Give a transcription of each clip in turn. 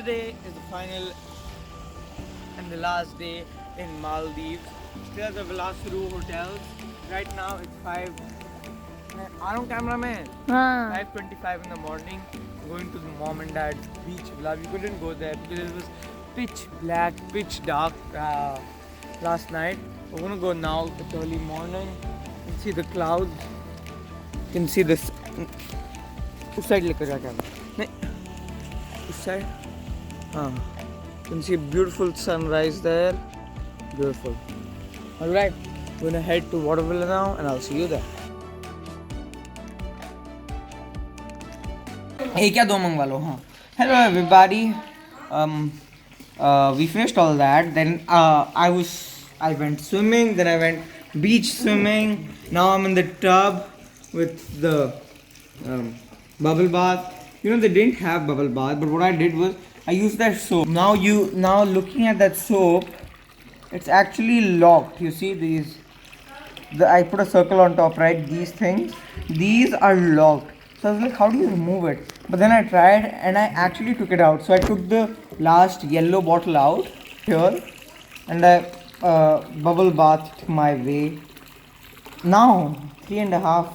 today is the final and the last day in Maldives. Still at the Velasuru hotels. Right now it's 5. I don't cameraman. 5:25 in the morning. Going to the mom and dad's beach villa. We couldn't go there because it was pitch black, pitch dark last night. We're gonna go now. It's early morning. You can see the clouds. You can see this. उस side लेकर जाके नहीं उस side हाँ you can see beautiful sunrise there. Beautiful. Alright, we're gonna head to Watervilla now and I'll see you there. Hey, क्या दो मंगवा लो हाँ. Hello everybody. We finished all that. Then I went swimming. Then I went beach swimming. Now I'm in the tub with the bubble bath. You know they didn't have bubble bath, but what I did was I used that soap. Now looking at that soap, it's actually locked. You see these? I put a circle on top, right? These things, these are locked. So I was like, how do you remove it? But then I tried and I actually took it out. So I took the last yellow bottle out here and I bubble bathed my way. Now 3.5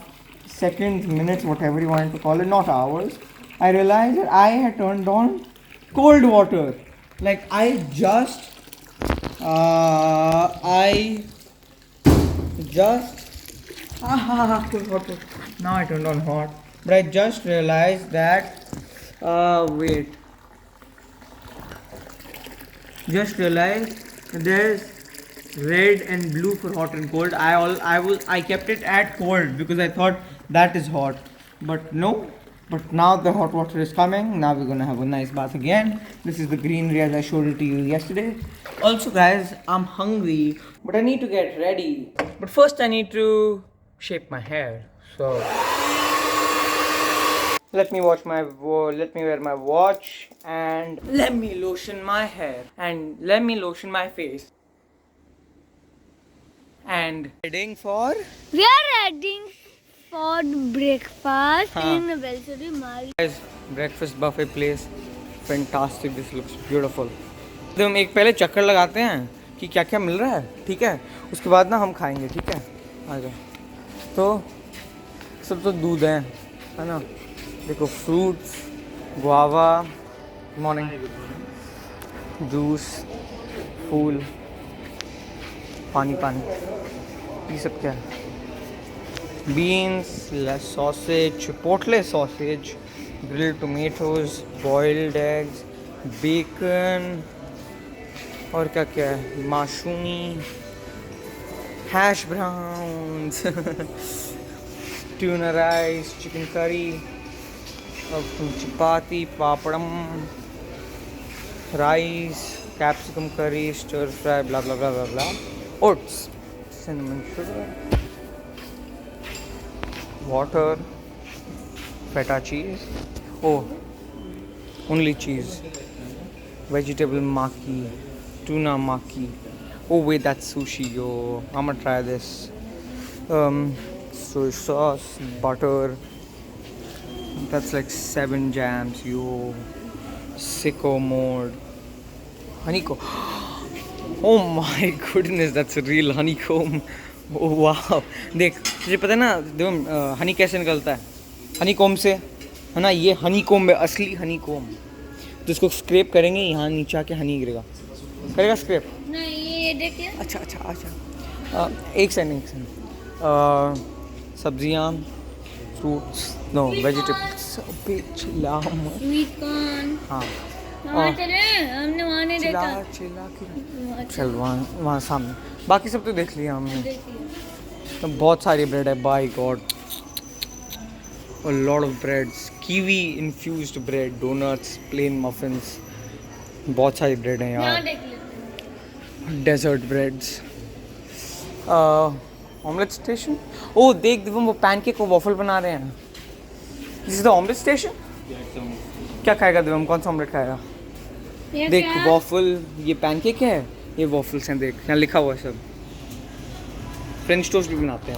seconds, minutes, whatever you want to call it, not hours, I realized that I had turned on cold water. Like I just cold water. Now I turned on hot. But I just realized that wait. Just realized there's red and blue for hot and cold. I kept it at cold because I thought that is hot. But no. But now the hot water is coming. Now we're gonna have a nice bath again. This is the greenery as I showed it to you yesterday. Also guys, I'm hungry, but I need to get ready. But first I need to shape my hair. So let me wear my watch and let me lotion my hair and let me lotion my face. And heading for We are heading for breakfast in Velasuru Maldives. Guys, breakfast buffet place. Fantastic. This looks beautiful. तो हम एक पहले चक्कर लगाते हैं कि क्या क्या मिल रहा है, ठीक है? उसके बाद ना हम खाएंगे, ठीक है? आ जाओ. तो सब तो दूध है ना? देखो फ्रूट्स, गुआवा, मॉर्निंग, जूस, फूल, पानी, ये सब क्या है? Beans, sausage, chipotle sausage, grilled tomatoes, boiled eggs, bacon, और क्या क्या है? Mashroom, hash browns, tuna rice, chicken curry, chapati, papadam, rice, capsicum curry, stir fry, blah blah blah blah blah, oats, cinnamon sugar, water, feta cheese. Oh, only cheese. Vegetable maki, tuna maki. Oh wait, that's sushi, yo. I'm gonna try this. Soy sauce, butter. That's like 7 jams, yo. Sicko mode. Honeycomb. Oh my goodness, that's a real honeycomb. Oh wow. देख, तुझे पता है ना देखो हनी कैसे निकलता है? Honeycomb से, है ना? ये हनीकॉम्ब है, असली हनीकॉम्ब. तो इसको स्क्रैप करेंगे, यहाँ नीचे आके हनी गिरेगा. करेगा स्क्रैप? नहीं, ये देखिए. अच्छा. एक सेकंड. सब्जियाँ, fruits, no vegetables, sweet corn. हाँ. वहाँ चले, हमने वहाँ नहीं देखा. चल वहाँ सामने. बाकी सब तो देख लिया हमने. देखिए. तो बहुत सारी ब्रेड है. By God, a lot of breads, kiwi infused bread, donuts, plain muffins. बहुत सारी ब्रेड हैं यहाँ यार. देख लेते. Dessert breads. Omelette station. ओ देख दिवम, वो पैनकेक और वॉफल बना रहे हैं. This is the omelette station. क्या खाएगा दिवम? कौन सा ऑमलेट खाएगा? देख वॉफल, ये पैनकेक है, ये वॉफल्स हैं. देख यहाँ लिखा हुआ है सब. फ्रेंच टोस्ट भी बनाते हैं.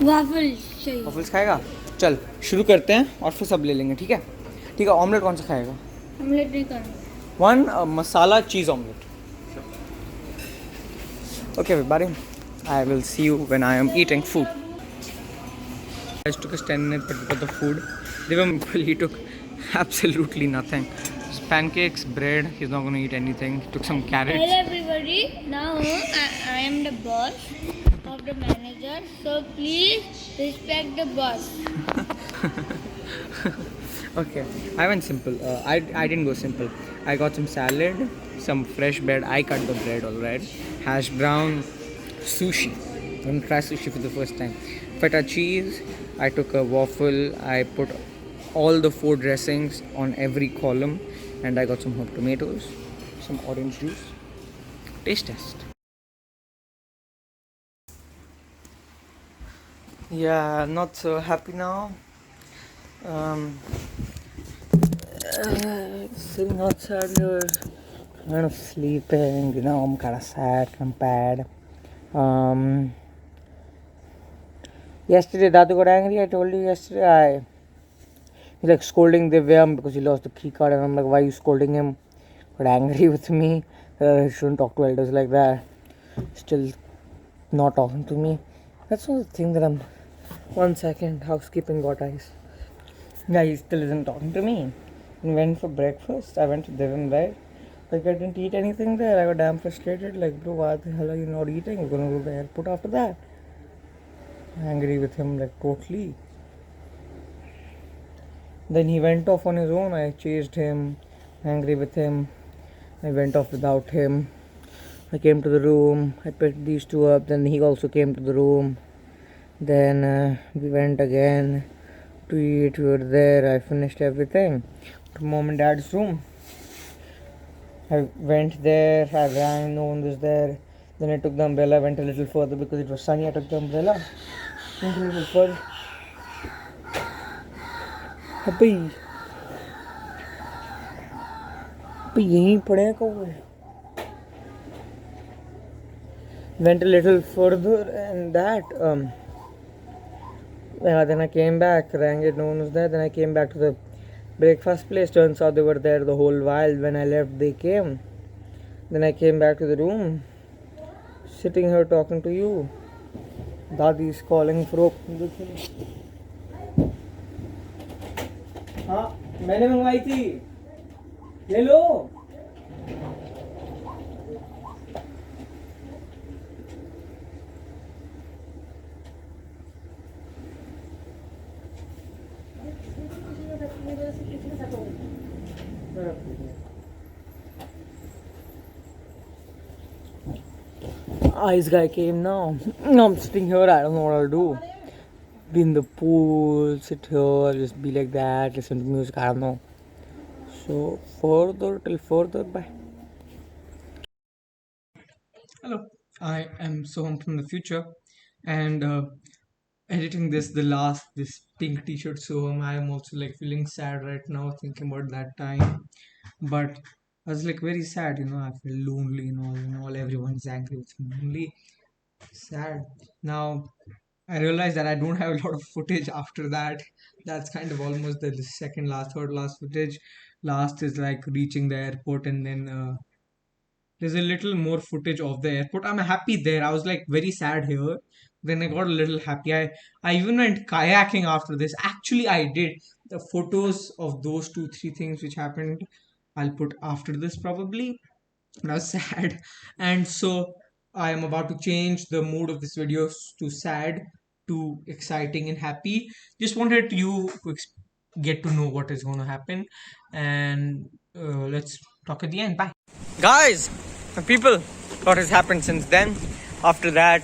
वॉफल्स खाएगा? चल शुरू करते हैं और फिर सब ले लेंगे, ठीक है? ठीक है. ऑमलेट कौन सा खाएगा? ऑमलेट नहीं करना. one masala cheese omelette. Okay, everybody. I will see you when I am eating food. It took us 10 minutes, but we got the food. He took absolutely nothing. Just pancakes, bread. He's not going to eat anything. He took some carrots. Hello everybody. Now I am the boss of the manager. So please respect the boss. Okay, I went simple. I didn't go simple. I got some salad, some fresh bread. I cut the bread, alright. Hash brown, sushi. I'm gonna try sushi for the first time. Feta cheese. I took a waffle. I put all the 4 dressings on every column, and I got some hot tomatoes, some orange juice. Taste test. Yeah, not so happy now. Sitting outside here, kind of sleeping. You know, I'm kind of sad, kind of bad. Yesterday, Dadu got angry. I told you yesterday. He's like scolding Divyam because he lost the key card, and I'm like, why are you scolding him? Got angry with me. He shouldn't talk to elders like that. Still not talking to me. That's not the thing that I'm. 1 second, housekeeping got eyes. Yeah, he still isn't talking to me. We went for breakfast. I went to Devon bed. Like, I didn't eat anything there. I got damn frustrated. Like, bro, why the hell are you not eating? We're gonna go to the airport after that. Angry with him, like, totally. Then he went off on his own. I chased him, angry with him. I went off without him. I came to the room. I picked these 2 up. Then he also came to the room. Then we went again to eat. We were there. I finished everything. To mom and dad's room. I went there. I rang. No one was there. Then I took the umbrella. Went a little further because it was sunny. I took the umbrella. Went a little further. अबे यहीं पड़े को went a little further and that then I came back, rang it, no one was there. Then I came back to the breakfast place. Turns out they were there the whole while. When I left, they came. Then I came back to the room, sitting here talking to you. Dadi is calling for open. हाँ मैंने मंगवाई थी, ले लो. Ice guy came now. I'm sitting here. I don't know what I'll do. Be in the pool, sit here, just be like that, listen to music. I don't know. So till further, bye. Hello, I am Soham from the future, and editing this pink T-shirt Soham. I am also like feeling sad right now, thinking about that time. But I was like very sad, you know. I feel lonely, you know. Everyone's angry with me. Lonely, sad. Now I realized that I don't have a lot of footage after that. That's kind of almost the second last, third last footage. Last is like reaching the airport, and then there's a little more footage of the airport. I'm happy there. I was like very sad here. Then I got a little happy. I even went kayaking after this. Actually, I did. The photos of those 2-3 things which happened, I'll put after this probably. And I was sad. And so I am about to change the mood of this video to sad, to exciting and happy. Just wanted you to get to know what is going to happen, and let's talk at the end. Bye guys, people. What has happened since then? After that,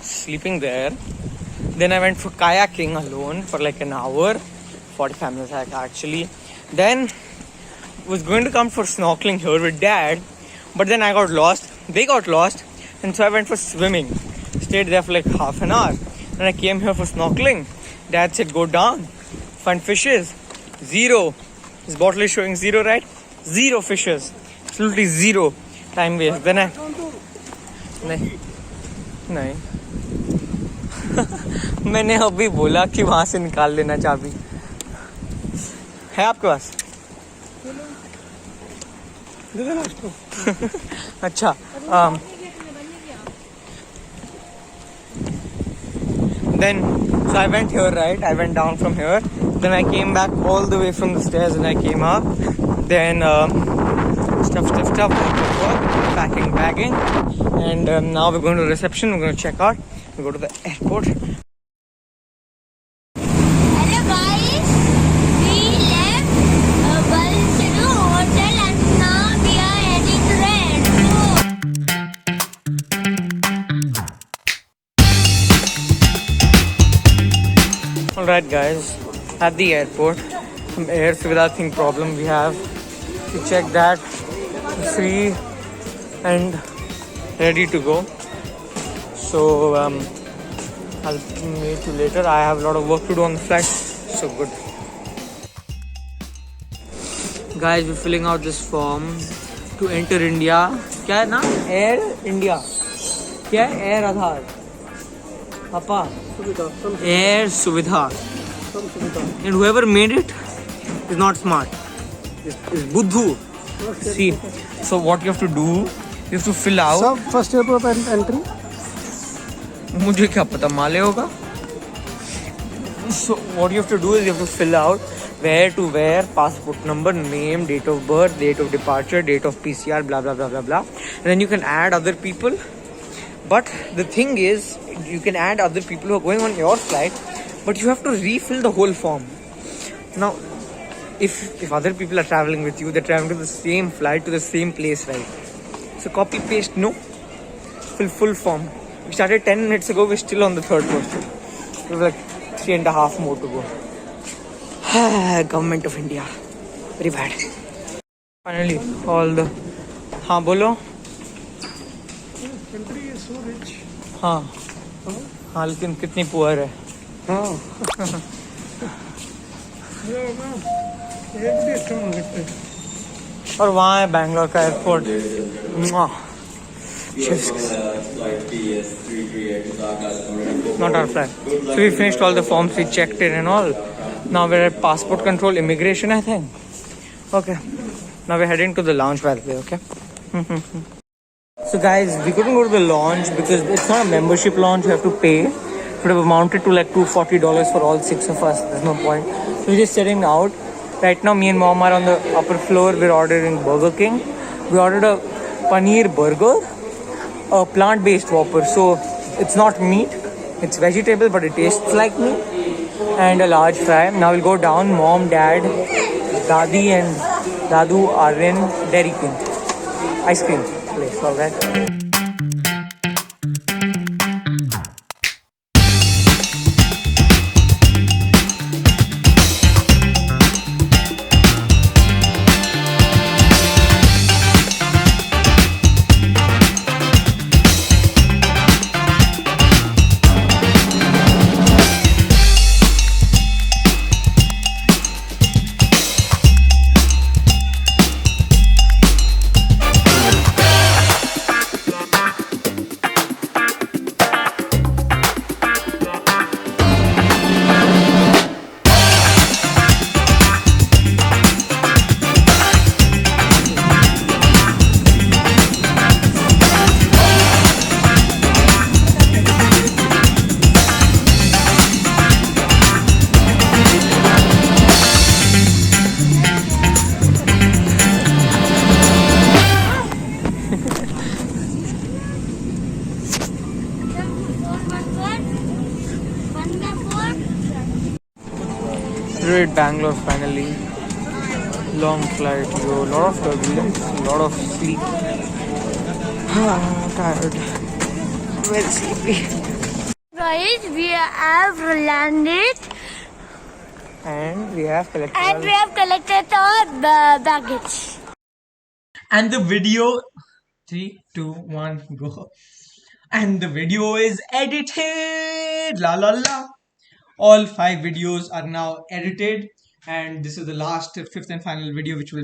sleeping there. Then I went for kayaking alone for like an hour, 45 minutes actually. Then was going to come for snorkeling here with dad, but then I got lost. They got lost, and so I went for swimming. Stayed there for like half an hour. Then I came here for snorkeling. Dad said go down, find fishes. 0. This bottle is showing 0, right? 0 fishes. Absolutely 0. Time waste. Then I नहीं मैंने अभी बोला कि वहां से निकाल लेना चाबी. है आपके पास? अच्छा then so I went here, right? I went down from here, then I came back all the way from the stairs and I came up, then stuff, work, packing, and now we're going to the reception. We're going to check out, we go to the airport. Hello guys, we left Balsadu hotel and now we are heading to the airport. Alright guys, at the airport, some air Suvidha thing problem we have. We check that, free and ready to go. So I'll meet you later. I have a lot of work to do on the flight. So good. Guys, we're filling out this form to enter India. क्या है ना? Air India. क्या है? Air Aadhaar. Papa. Air Suvidha. And whoever made it is not smart. Is Buddhu. See. So what you have to do? You have to fill out. सब first year पर entry मुझे क्या पता माले होगा. So what you have to do is you have to fill out where to where, passport number, name, date of birth, date of departure, date of PCR, blah blah blah blah blah. And then you can add other people. But the thing is, you can add other people who are going on your flight, but you have to refill the whole form. Now, if other people are traveling with you, they're traveling to the same flight to the same place, right? So copy paste, no. Fill full form. We started 10 minutes ago. We're still on the third question. We have like 3.5 more to go. Government of India, very bad. Finally, all the. हाँ बोलो. Country is so rich हाँ हाँ लेकिन कितनी poor है. हाँ एक भी अच्छा नहीं लगता. और वहाँ है बैंगलोर का airport. Not our flight. So we finished all the forms, we checked it and all. Now we're at passport control, immigration, I think. Okay. Now we're heading to the lounge, by the way, okay? So guys, we couldn't go to the lounge because it's not a membership lounge, you have to pay. It would have amounted to like $240 for all 6 of us. There's no point. So we're just sitting out. Right now, me and Mom are on the upper floor. We're ordering Burger King. We ordered a paneer burger, a plant-based Whopper. So it's not meat, it's vegetable, but it tastes like meat. And a large fry. Now we'll go down. Mom, Dad, Dadi and Dadu are in Dairy Queen ice cream place. Alright. We're at Bangalore finally. Long flight, yo. Lot of turbulence, lot of sleep. Tired. Very sleepy. Guys, we have landed And we have collected. and we have collected our baggage. And the video. 3, 2, 1, go. And the video is edited. La la la. All 5 videos are now edited, and this is the last 5th and final video, which will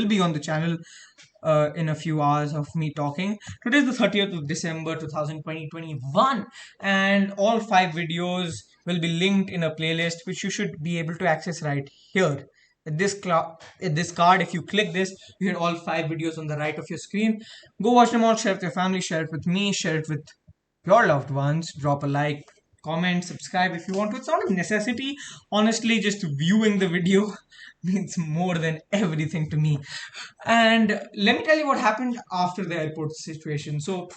be on the channel in a few hours of me talking. Today is the 30th of December 2021, and all 5 videos will be linked in a playlist which you should be able to access right here. this card. If you click this, you get all 5 videos on the right of your screen. Go watch them all, share with your family, share it with me, share it with your loved ones. Drop a like, comment, subscribe if you want to. It's not a necessity. Honestly, just viewing the video means more than everything to me. And let me tell you what happened after the airport situation. So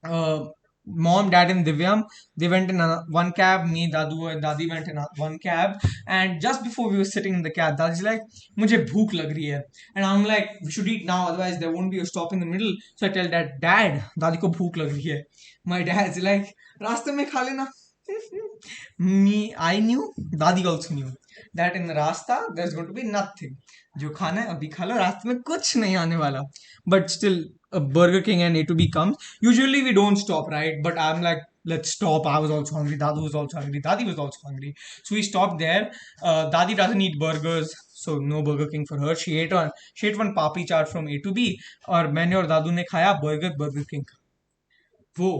uh, mom, dad, and Divyam, they went in one cab. Me, Dadu, and Dadi went in one cab. And just before we were sitting in the cab, Dadi's like, "मुझे भूख लग रही है," and I'm like, "We should eat now, otherwise there won't be a stop in the middle." So I tell Dad, दादी को भूख लग रही है. My dad's like, "रास्ते में खा लेना." I knew, Dadi also knew that in the Rasta there's going to be nothing. जो खाना है अभी खा लो, रास्ते में कुछ नहीं आने वाला. But still, Burger King and A2B comes. Usually we don't stop, right? But I'm like, let's stop. I was also hungry. Dadu was also hungry. Dadi was also hungry. So we stopped there. Dadi doesn't eat burgers, so no Burger King for her. She ate one papi chaat from A2B. और मैंने और दादू ने खाया Burger King का. वो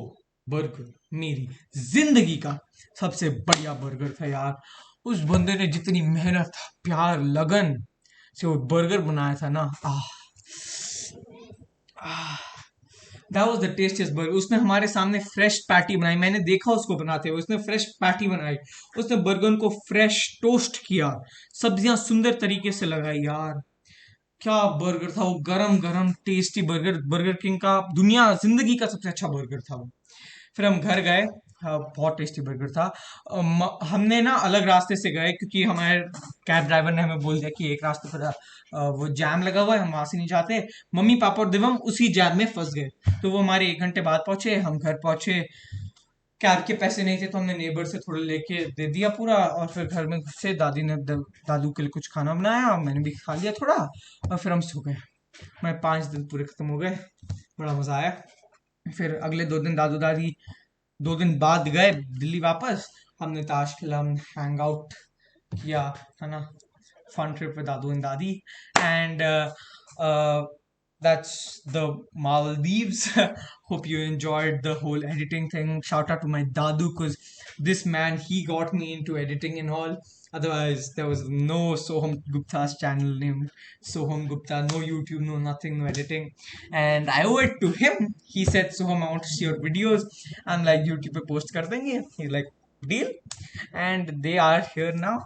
burger मेरी जिंदगी का सबसे बढ़िया बर्गर था यार. उस बंदे ने जितनी मेहनत, प्यार, लगन से वो बर्गर बनाया था ना, that was the tastiest burger. उसने हमारे सामने फ्रेश पैटी बनाई. मैंने देखा उसको बनाते हुए. उसने फ्रेश पैटी बनाई. उसने बर्गर को फ्रेश टोस्ट किया. सब्जियां सुंदर तरीके से लगाई यार. क्या बर्गर था वो, गरम गरम टेस्टी बर्गर. बर्गर किंग का दुनिया जिंदगी का सबसे अच्छा बर्गर था वो. फिर हम घर गए. हाँ, बहुत टेस्टी बर्गर था. हमने ना अलग रास्ते से गए क्योंकि हमारे कैब ड्राइवर ने हमें बोल दिया कि एक रास्ते पर वो जैम लगा हुआ है, हम वहां से नहीं जाते. मम्मी पापा और दिवम उसी जैम में फंस गए. तो वो हमारे 1 घंटे बाद पहुंचे. हम घर पहुंचे. कैब के पैसे नहीं थे तो हमने नेबर से थोड़ा लेके दे दिया पूरा. और फिर घर में से दादी ने दादू के लिए कुछ खाना बनाया. मैंने भी खा लिया थोड़ा. और फिर हम सो गए. मैं 5 दिन पूरे खत्म हो गए. बड़ा मजा आया. फिर अगले 2 दिन दादू दादी 2 दिन बाद गए दिल्ली वापस. हमने ताश खेला, हम हैंग आउट किया, है ना. Fun trip with Dadu and Dadi. And that's the Maldives. Hope you enjoyed the whole editing thing. Shout out to my dadu, because this man, he got me into editing and all. Otherwise there was no Soham Gupta's channel named Soham Gupta, no YouTube, no nothing, no editing. And I owe it to him. He said, Soham, I want to see your videos. I'm like, YouTube pe post kar denge. He's like, deal. And they are here now.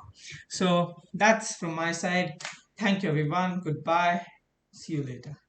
So that's from my side. Thank you everyone. Goodbye. See you later.